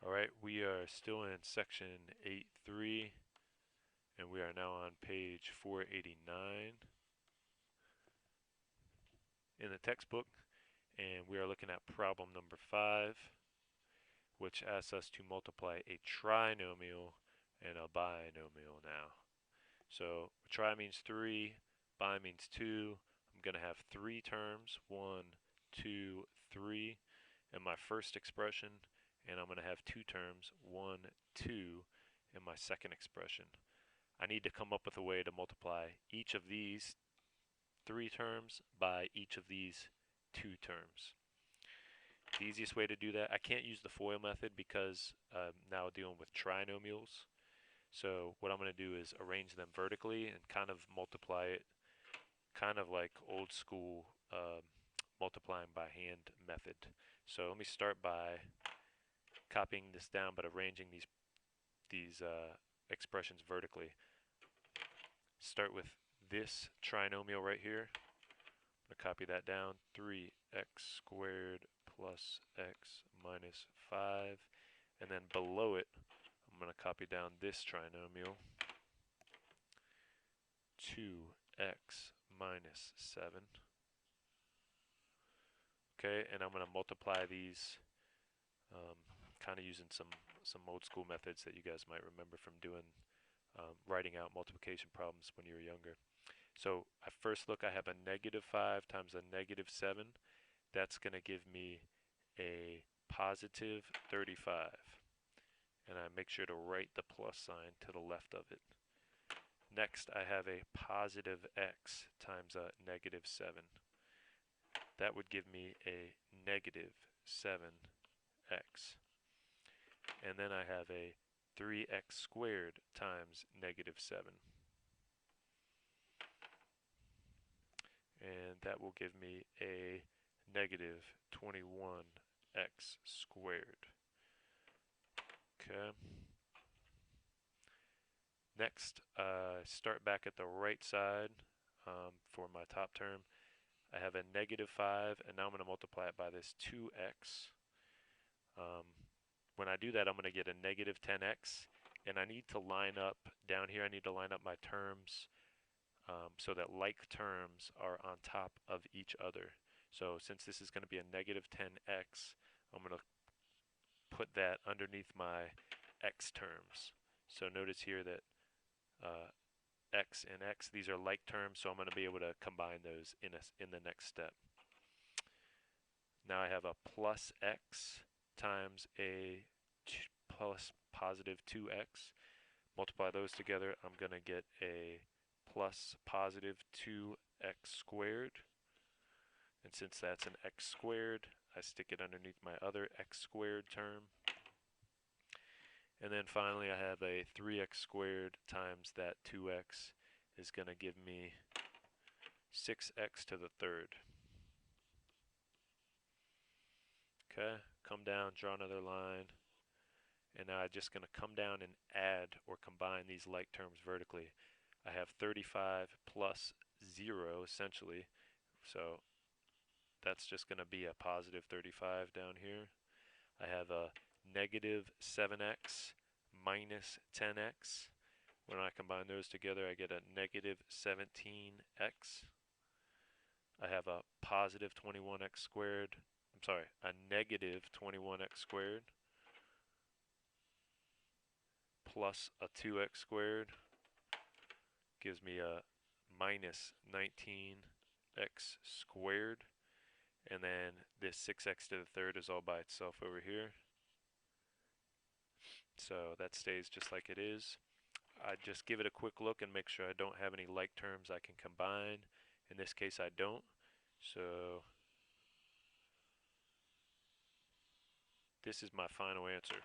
Alright, we are still in section 8.3 and we are now on page 489 in the textbook, and we are looking at problem number 5, which asks us to multiply a trinomial and a binomial now. So tri means 3, bi means 2. I'm going to have 3 terms, 1, 2, 3 in my first expression, and I'm going to have 2 terms, 1, 2 in my second expression. I need to come up with a way to multiply each of these 3 terms by each of these 2 terms. The easiest way to do that, I can't use the FOIL method because I'm now dealing with trinomials. So what I'm going to do is arrange them vertically and kind of multiply it kind of like old school multiplying by hand method. So let me start by copying this down but arranging these expressions vertically. Start with this trinomial right here. I'm going to copy that down. 3x squared plus x minus 5. And then below it, I'm going to copy down this trinomial. 2x minus 7. Okay, and I'm going to multiply these kind of using some old school methods that you guys might remember from doing writing out multiplication problems when you were younger. So at first look, I have a negative 5 times a negative 7. That's going to give me a positive 35. And I make sure to write the plus sign to the left of it. Next, I have a positive x times a negative 7. That would give me a negative 7x. And then I have a 3x squared times negative 7. And that will give me a negative 21x squared. Okay. Next, start back at the right side for my top term. I have a negative 5, and now I'm going to multiply it by this 2x. When I do that, I'm going to get a negative 10x, and I need to line up down here. I need to line up my terms so that like terms are on top of each other. So since this is going to be a negative 10x, I'm going to put that underneath my x terms. So notice here that x and x, these are like terms, so I'm going to be able to combine those in the next step. Now I have a plus x times a plus positive 2x. Multiply those together, I'm going to get a plus positive 2x squared. And since that's an x squared, I stick it underneath my other x squared term. And then finally I have a 3x squared times that 2x is going to give me 6x to the third. Okay, come down, draw another line. And now I'm just going to come down and add or combine these like terms vertically. I have 35 plus 0 essentially. So that's just going to be a positive 35 down here. I have a negative 7x minus 10x. When I combine those together, I get a negative 17x. I have a positive 21x squared. I'm sorry, a negative 21x squared plus a 2x squared gives me a minus 19x squared. And then this 6x to the third is all by itself over here. So that stays just like it is. I just give it a quick look and make sure I don't have any like terms I can combine. In this case I don't. So this is my final answer.